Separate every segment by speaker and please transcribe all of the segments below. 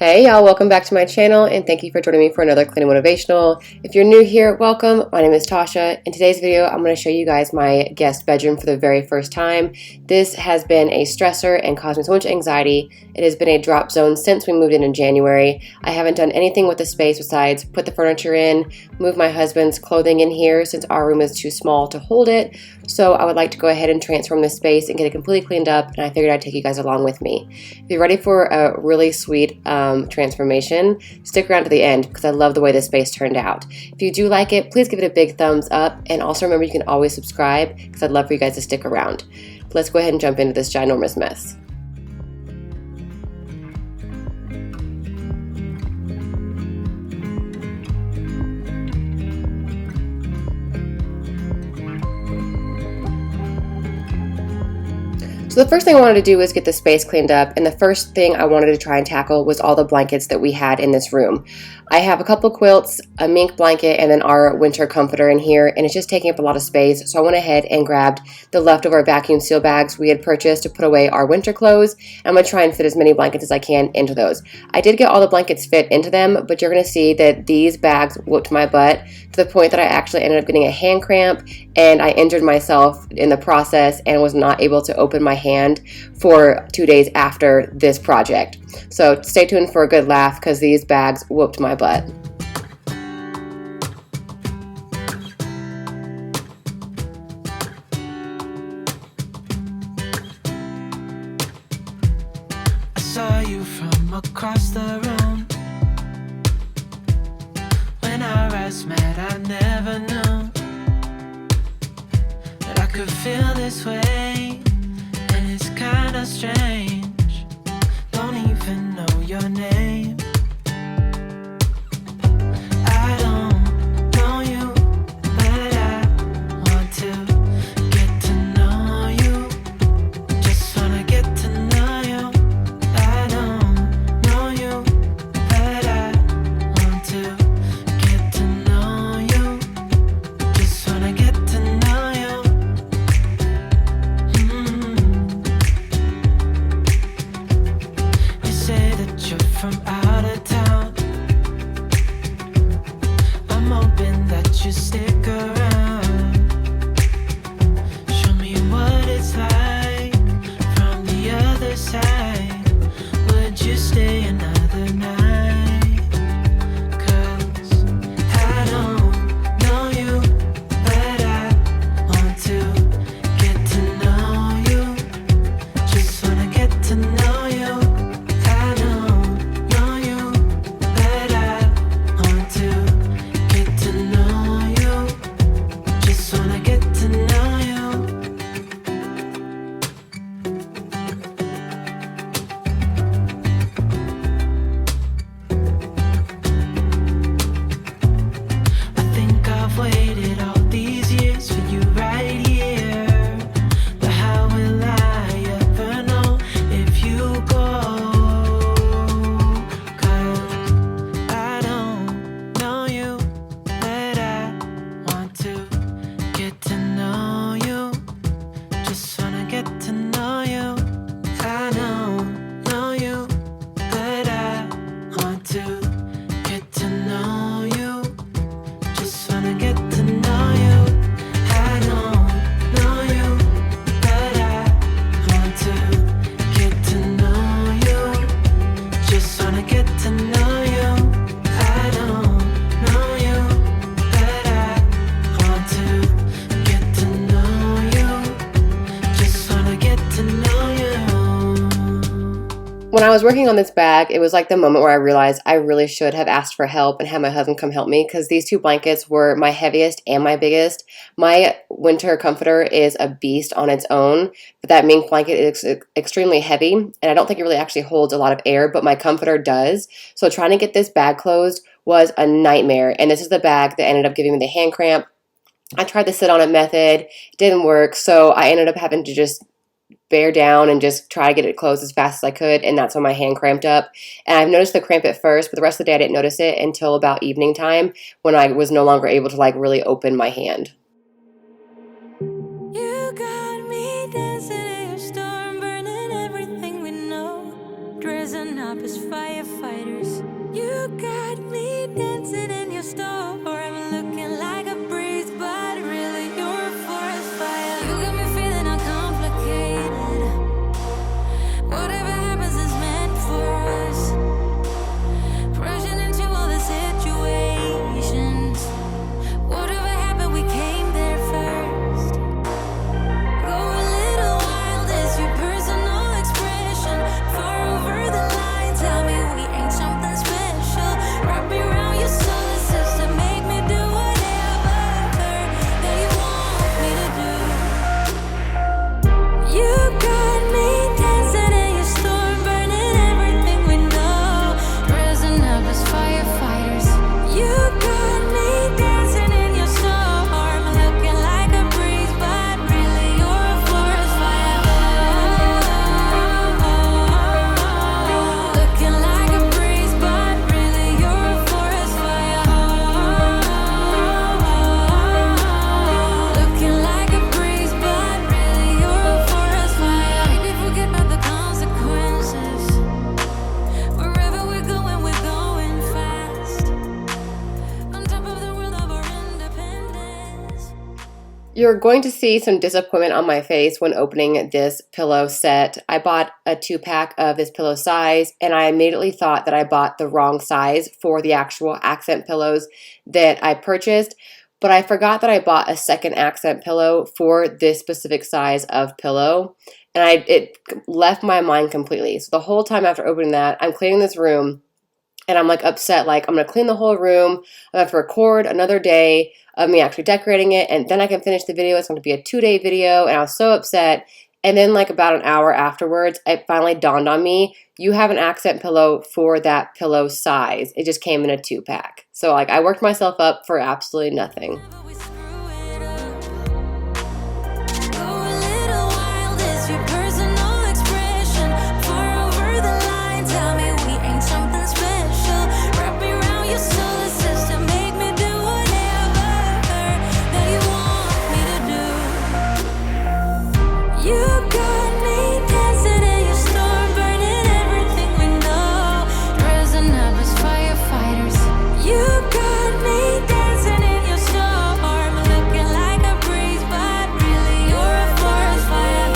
Speaker 1: Hey y'all, welcome back to my channel and thank you for joining me for another cleaning motivational. If you're new here, welcome. My name is Tasha. In today's video, I'm going to show you guys my guest bedroom for the very first time. This has been a stressor and caused me so much anxiety. It has been a drop zone since we moved in January. I haven't done anything with the space besides put the furniture in, move my husband's clothing in here since our room is too small to hold it. So I would like to go ahead and transform this space and get it completely cleaned up, and I figured I'd take you guys along with me. If you're ready for a really sweet transformation, stick around to the end because I love the way this space turned out. If you do like it, please give it a big thumbs up, and also remember you can always subscribe because I'd love for you guys to stick around. Let's go ahead and jump into this ginormous mess. So the first thing I wanted to do was get the space cleaned up, and the first thing I wanted to try and tackle was all the blankets that we had in this room. I have a couple quilts, a mink blanket, and then our winter comforter in here, and it's just taking up a lot of space, so I went ahead and grabbed the leftover vacuum seal bags we had purchased to put away our winter clothes, and I'm going to try and fit as many blankets as I can into those. I did get all the blankets fit into them, but you're going to see that these bags whooped my butt to the point that I actually ended up getting a hand cramp, and I injured myself in the process and was not able to open my hand for 2 days after this project. So stay tuned for a good laugh because these bags whooped my butt.
Speaker 2: I saw you from across the room. When our eyes met, I never knew that I could feel this way, and it's kinda strange. Don't even know your name. I don't know you, but I want to get to know you. Just wanna get to know you. I don't know you, but I want to get to know you. Just wanna get to know you. You say that you're from out of town. I'm hoping that you stick around. Show me what it's like from the other side. Would you stay another night? 'Cause I don't know you, but I want to get to know you. Just wanna get to know you. I don't know you, but I want to get to know you. Just wanna get to know you. I think I've waited all these years for you right here. But how will I ever know if you go? 'Cause I don't know you, but I want to get to know you. Just wanna get to know you. I don't know you, but I want to get to know you. Just wanna get to know you. I don't know you, but I want to get to know you. Just wanna get to know you. I don't know you, but I want to get to know you. Just wanna get to know you.
Speaker 1: When I was working on this bag, it was like the moment where I realized I really should have asked for help and had my husband come help me because these two blankets were my heaviest and my biggest. My winter comforter is a beast on its own, but that mink blanket is extremely heavy, and I don't think it really actually holds a lot of air, but my comforter does. So trying to get this bag closed was a nightmare, and this is the bag that ended up giving me the hand cramp. I tried the sit-on-it method, it didn't work, so I ended up having to just bear down and just try to get it closed as fast as I could, and that's when my hand cramped up. And I've noticed the cramp at first, but the rest of the day I didn't notice it until about evening time when I was no longer able to like really open my hand.
Speaker 2: You got me dancing in your storm, burning everything we know. Dressing up as firefighters. You got me dancing in your storm, looking like a breeze, but really you're a forest fire. You got me feeling uncomplicated. Whatever happens is meant for us. Rushing into all the situations. Whatever happened, we came there first. Go a little wild is your personal expression. Far over the line, tell me we ain't something special. Wrap me around your solar system, make me do whatever that you want me to do. You got me dancing in your storm, burning everything we know, dressing up as firefighters. You got me dancing in your storm, looking like a breeze, but really you're a forest fire. Looking like a breeze, but really you're a forest fire. Looking like a breeze, but really you're a forest fire. Maybe forget about the consequences. Wherever we're going fast. On top of the world of our independence.
Speaker 1: You're going to see some disappointment on my face when opening this pillow set. I bought a 2-pack of this pillow size, and I immediately thought that I bought the wrong size for the actual accent pillows that I purchased, but I forgot that I bought a second accent pillow for this specific size of pillow, and it left my mind completely. So the whole time after opening that, I'm cleaning this room, and I'm like upset, like I'm gonna clean the whole room. I have to record another day of me actually decorating it, and then I can finish the video. It's going to be a 2-day video, and I was so upset. And then like about an hour afterwards, it finally dawned on me, you have an accent pillow for that pillow size. It just came in a 2-pack. So like I worked myself up for absolutely nothing.
Speaker 2: We screw it up. Go a little wild is your personal expression. Far over the line, tell me we ain't something special. Wrap me around your solar system, make me do whatever that you want me to do. You got me dancing in your storm, burning everything we know, dressing up as firefighters. You got me dancing in your storm, looking like a breeze, but really you're a forest fire.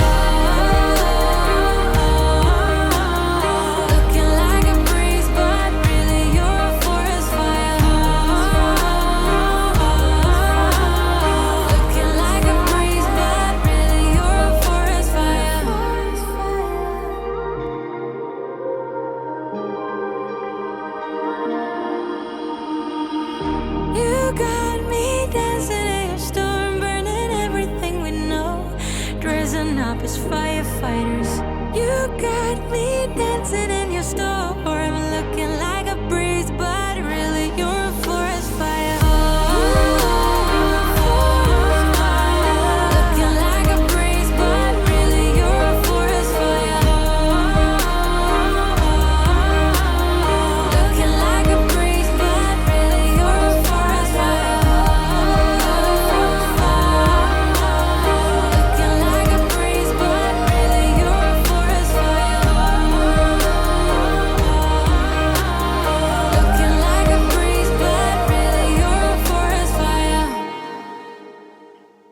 Speaker 2: Looking like a breeze, but really you're a forest fire. Looking like a breeze, but really you're a forest fire. You got me dancing in your storm, burning everything we know, dressing up as firefighters. You got me dancing in your storm, looking like a breeze, but really you're a forest fire. Looking like a breeze, but really you're a forest fire. Looking like a breeze, but really you're a forest fire. Looking like a breeze, but really you're a forest fire. Looking like a breeze, but really you're a forest fire.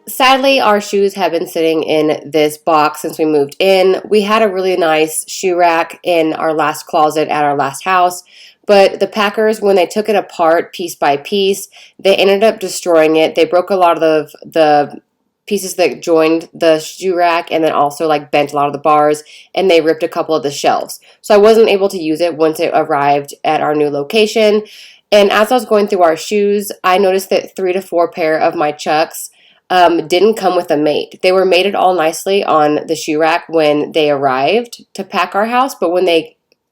Speaker 1: Sadly, our shoes have been sitting in this box since we moved in. We had a really nice shoe rack in our last closet at our last house, but the packers, when they took it apart piece by piece, they ended up destroying it. They broke a lot of the pieces that joined the shoe rack, and then also like bent a lot of the bars, and they ripped a couple of the shelves. So I wasn't able to use it once it arrived at our new location. And as I was going through our shoes, I noticed that 3 to 4 pair of my Chucks didn't come with a mate. They were mated all nicely on the shoe rack when they arrived to pack our house, but when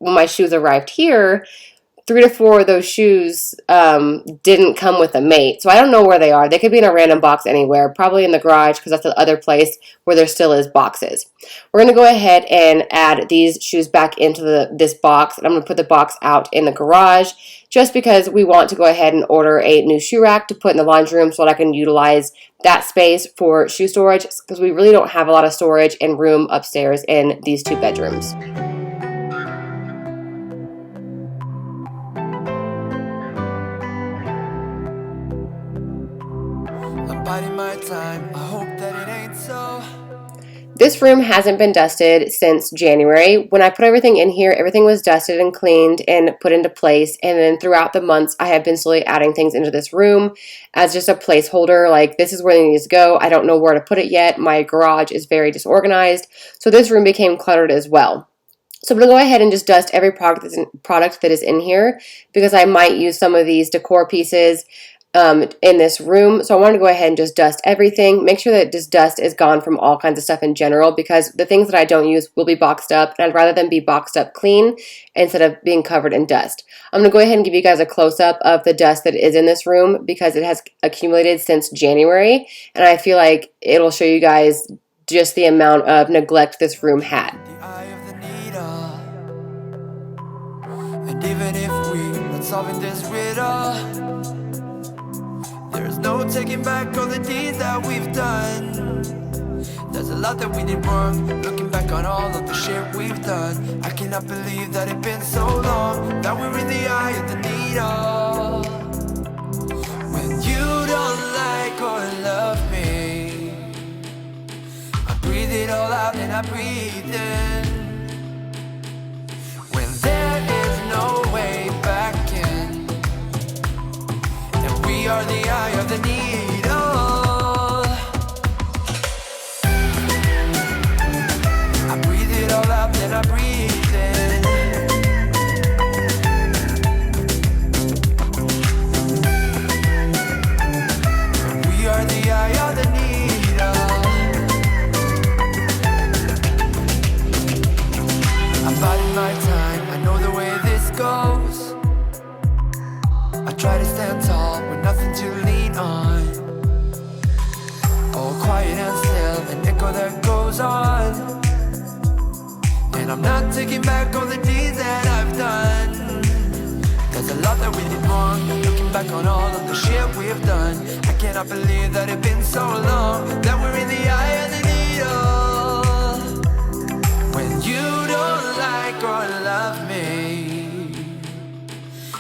Speaker 1: my shoes arrived here, 3 to 4 of those shoes didn't come with a mate. So I don't know where they are. They could be in a random box anywhere, probably in the garage, because that's the other place where there still is boxes. We're going to go ahead and add these shoes back into this box, and I'm going to put the box out in the garage just because we want to go ahead and order a new shoe rack to put in the laundry room so that I can utilize that space for shoe storage, because we really don't have a lot of storage and room upstairs in these 2 bedrooms. This room hasn't been dusted since January. When I put everything in here, everything was dusted and cleaned and put into place. And then throughout the months, I have been slowly adding things into this room as just a placeholder. Like, this is where they need to go. I don't know where to put it yet. My garage is very disorganized. So this room became cluttered as well. So I'm going to go ahead and just dust every product that is in here, because I might use some of these decor pieces in this room. So I want to go ahead and just dust everything. Make sure that this dust is gone from all kinds of stuff in general, because the things that I don't use will be boxed up, and I'd rather them be boxed up clean instead of being covered in dust. I'm going to go ahead and give you guys a close-up of the dust that is in this room, because it has accumulated since January, and I feel like it'll show you guys just the amount of neglect this room had.
Speaker 2: And even if we're not solving this riddle, there's no taking back all the deeds that we've done. There's a lot that we did wrong, looking back on all of the shit we've done. I cannot believe that it's been so long, that we're in the eye of the needle. When you don't like or love me, I breathe it all out and I breathe in. When there is no way back in, and we are the eye of the needle. I breathe it all out, then I breathe in. And we are the eye of the needle. I'm biding my time, I know the way this goes. I try to stand tall with nothing to lean on. All quiet and still, an echo that goes on. And I'm not taking back all the deeds that I've done. There's a lot that we did wrong, looking back on all of the shit we've done. I cannot believe that it's been so long, that we're in the eye of the needle. When you don't like or love me,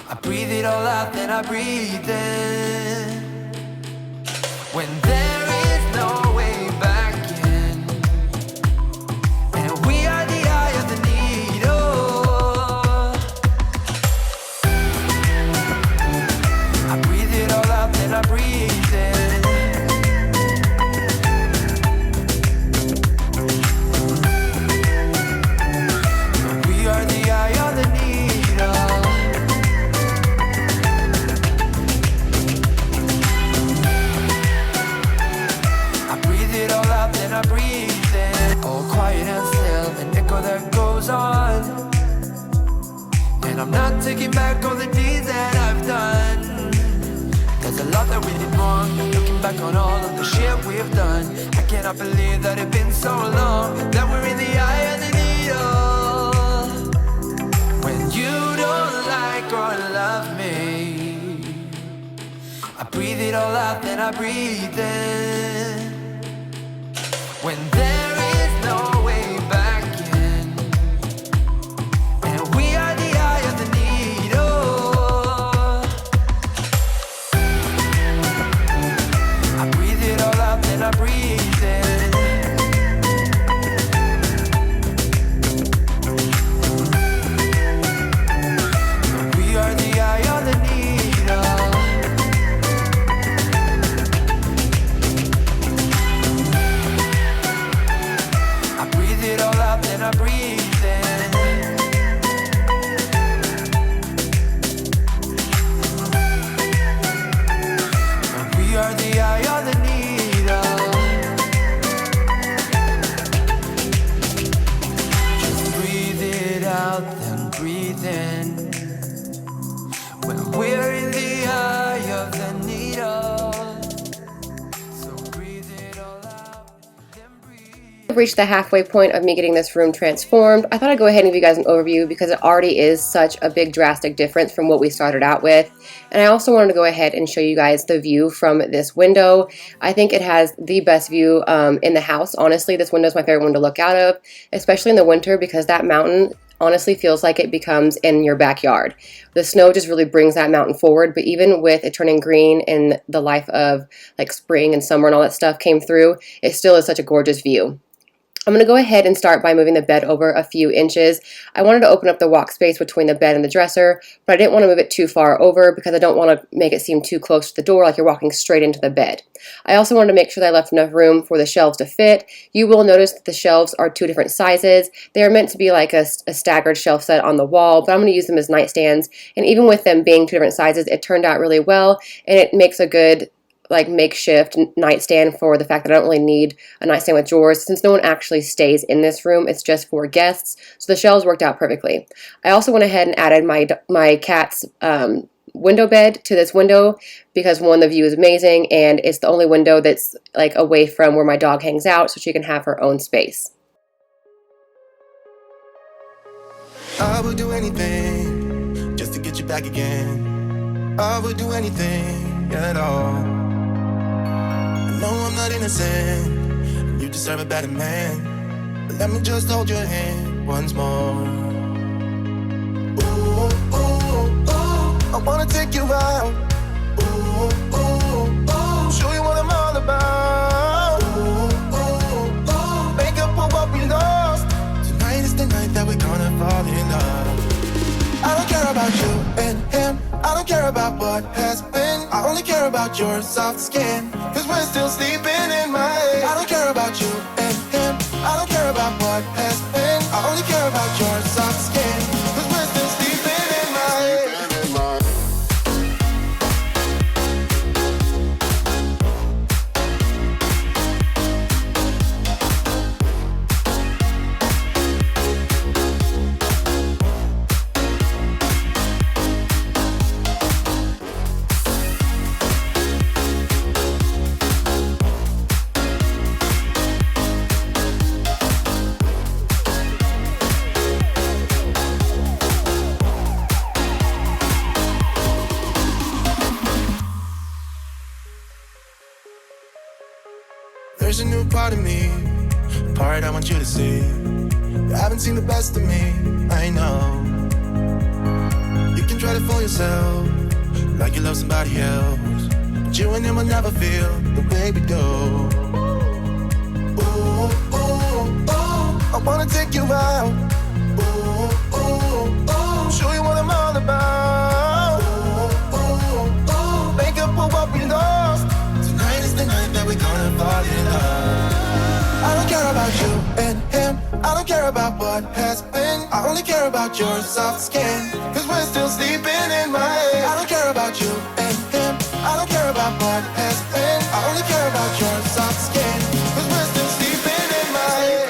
Speaker 2: I breathe it all out, then I breathe in. When there is no way back in, and we are the eye of the needle. I breathe it all out, then I breathe in. And we are the eye of the needle. I breathe in. All quiet and still, an echo that goes on. And I'm not taking back all the deeds that I've done. There's a lot that we did wrong, looking back on all of the shit we've done. I cannot believe that it's been so long, that we're in the eye of the needle. When you don't like or love me, I breathe it all out, then I breathe in. When there is no way back in, and we are the eye of the needle. I breathe it all out, then I breathe in. And we are the eye of the needle. Then I breathe in. And we are the eye of the needle. Just breathe it out, then breathe in. When we're in the eye of the needle.
Speaker 1: Reached the halfway point of me getting this room transformed. I thought I'd go ahead and give you guys an overview, because it already is such a big drastic difference from what we started out with. And I also wanted to go ahead and show you guys the view from this window. I think it has the best view in the house. Honestly, this window is my favorite one to look out of, especially in the winter, because that mountain honestly feels like it becomes in your backyard. The snow just really brings that mountain forward, but even with it turning green and the life of like spring and summer and all that stuff came through, it still is such a gorgeous view. I'm going to go ahead and start by moving the bed over a few inches. I wanted to open up the walk space between the bed and the dresser, but I didn't want to move it too far over because I don't want to make it seem too close to the door like you're walking straight into the bed. I also wanted to make sure that I left enough room for the shelves to fit. You will notice that the shelves are two different sizes. They are meant to be like a staggered shelf set on the wall, but I'm going to use them as nightstands, and even with them being two different sizes, it turned out really well, and it makes a good like makeshift nightstand for the fact that I don't really need a nightstand with drawers since no one actually stays in this room. It's just for guests, so the shelves worked out perfectly. I also went ahead and added my cat's window bed to this window because one, the view is amazing, and it's the only window that's like away from where my dog hangs out, so she can have her own space.
Speaker 3: I would do anything just to get you back again. I would do anything at all. No, I'm not innocent. You deserve a better man. But let me just hold your hand once more. Ooh, ooh, ooh, I wanna take you out. Ooh, ooh, ooh, show you what I'm all about. Ooh, ooh, ooh, make up for what we lost. Tonight is the night that we're gonna fall in love. I don't care about you and him. I don't care about what has been. I only care about your soft skin, 'cause we're still sleeping in my head. I don't care about you and him. I don't care about what has been. I only care about your soft skin, 'cause we're still sleeping in my head. There's a new part of me, a part I want you to see. You haven't seen the best of me, I know. You can try to fool yourself, like you love somebody else, but you and him will never feel the way we do. Ooh, ooh, ooh, I wanna take you out. Ooh, ooh, ooh, show you what I'm all about. Ooh, ooh, ooh, make up for what we lost. Tonight is the night that we're gonna fall in love. I don't care about you and him. I don't care about what has been. I only care about your soft skin, 'cause we're still sleeping in my head. I don't care about you and him. I don't care about what has been. I only care about your soft skin, 'cause we're still sleeping in my head.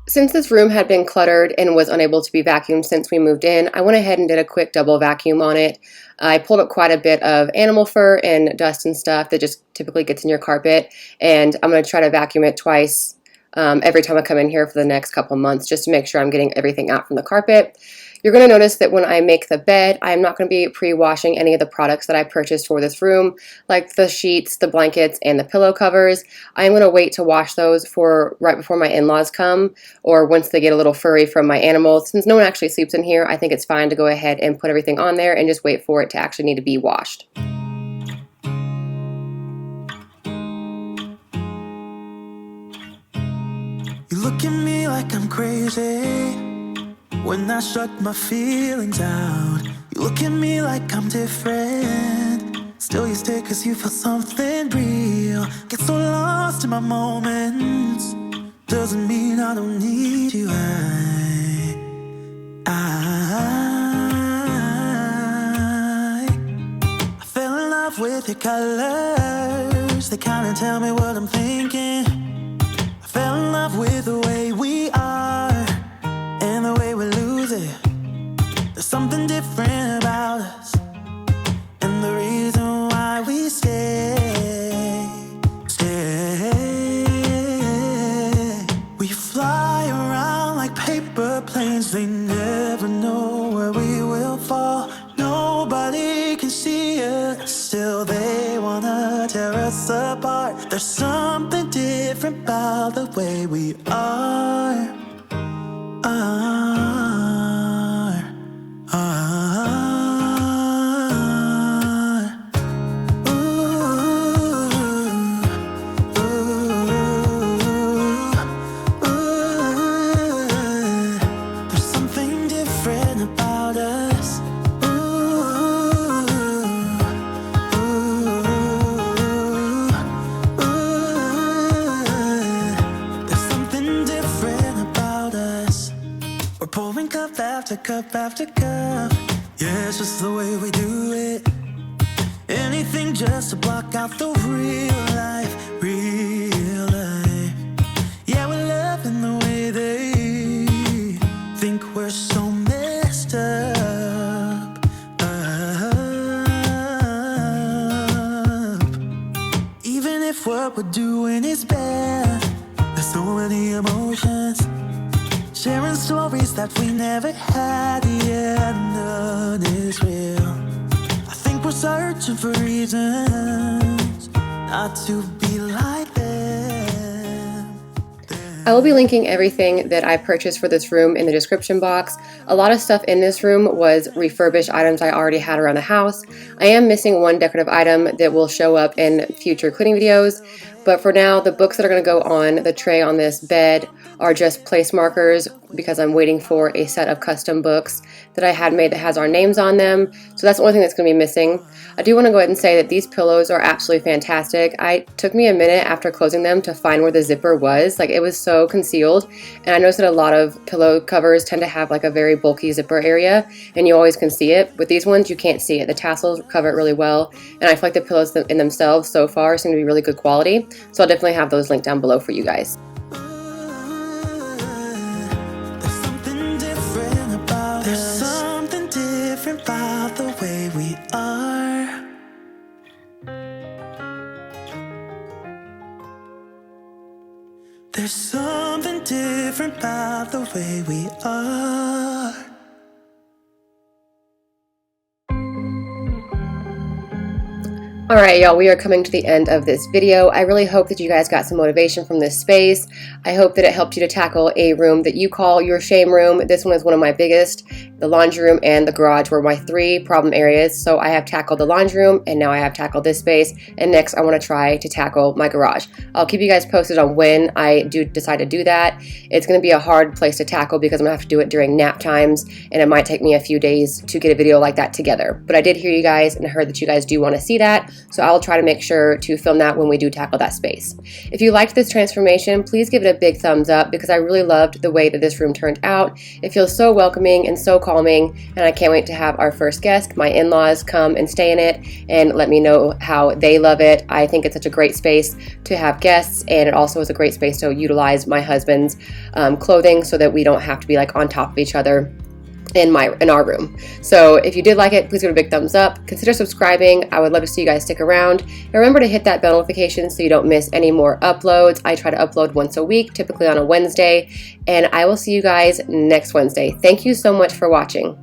Speaker 1: Since this room had been cluttered and was unable to be vacuumed since we moved in, I went ahead and did a quick double vacuum on it. I pulled up quite a bit of animal fur and dust and stuff that just typically gets in your carpet, and I'm going to try to vacuum it twice every time I come in here for the next couple months just to make sure I'm getting everything out from the carpet. You're going to notice that when I make the bed, I'm not going to be pre-washing any of the products that I purchased for this room, like the sheets, the blankets, and the pillow covers. I'm going to wait to wash those for right before my in-laws come, or once they get a little furry from my animals. Since no one actually sleeps in here, I think it's fine to go ahead and put everything on there and just wait for it to actually need to be washed.
Speaker 2: You look at me like I'm crazy when I shut my feelings out. You look at me like I'm different, still you stay 'cause you feel something real. Get so lost in my moments, doesn't mean I don't need you. I fell in love with your colors, they kinda tell me what I'm thinking. I fell in love with the way we are and the way we lose it. There's something different about us, and the reason why we stay. something different about the way we are. There's something different about us. There's something different about us. We're pouring cup after cup after cup. Yeah, it's just the way we do it. Anything just to block out the real life, real life. Yeah, we're loving the way they think we're so messed up. Even if what we're doing is bad, there's so many emotions. Sharing stories that we never had, yeah, none is real. I think we're searching for reasons not to be like them.
Speaker 1: I will be linking everything that I purchased for this room in the description box. A lot of stuff in this room was refurbished items I already had around the house. I am missing one decorative item that will show up in future cleaning videos, but for now, the books that are going to go on the tray on this bed are just place markers because I'm waiting for a set of custom books that I had made that has our names on them. So that's the only thing that's going to be missing. I do want to go ahead and say that these pillows are absolutely fantastic. It took me a minute after closing them to find where the zipper was. Like, it was so concealed. And I noticed that a lot of pillow covers tend to have like a very bulky zipper area, and you always can see it. With these ones, you can't see it. The tassels cover it really well, and I feel like the pillows in themselves so far seem to be really good quality. So I'll definitely have those linked down below for you guys.
Speaker 2: There's something different about the way we are. There's something different about the way we are.
Speaker 1: Alright y'all, we are coming to the end of this video. I really hope that you guys got some motivation from this space. I hope that it helped you to tackle a room that you call your shame room. This one is one of my biggest. The laundry room and the garage were my 3 problem areas. So I have tackled the laundry room, and now I have tackled this space, and next I want to try to tackle my garage. I'll keep you guys posted on when I do decide to do that. It's going to be a hard place to tackle because I'm going to have to do it during nap times, and it might take me a few days to get a video like that together. But I did hear you guys and heard that you guys do want to see that, so I'll try to make sure to film that when we do tackle that space. If you liked this transformation, please give it a big thumbs up because I really loved the way that this room turned out. It feels so welcoming and so calming, and I can't wait to have our first guest, my in-laws, come and stay in it and let me know how they love it. I think it's such a great space to have guests, and it also is a great space to utilize my husband's clothing so that we don't have to be like on top of each other in our room. So if you did like it, please give it a big thumbs up. Consider subscribing. I would love to see you guys stick around. And remember to hit that bell notification so you don't miss any more uploads. I try to upload once a week, typically on a Wednesday, and I will see you guys next Wednesday. Thank you so much for watching.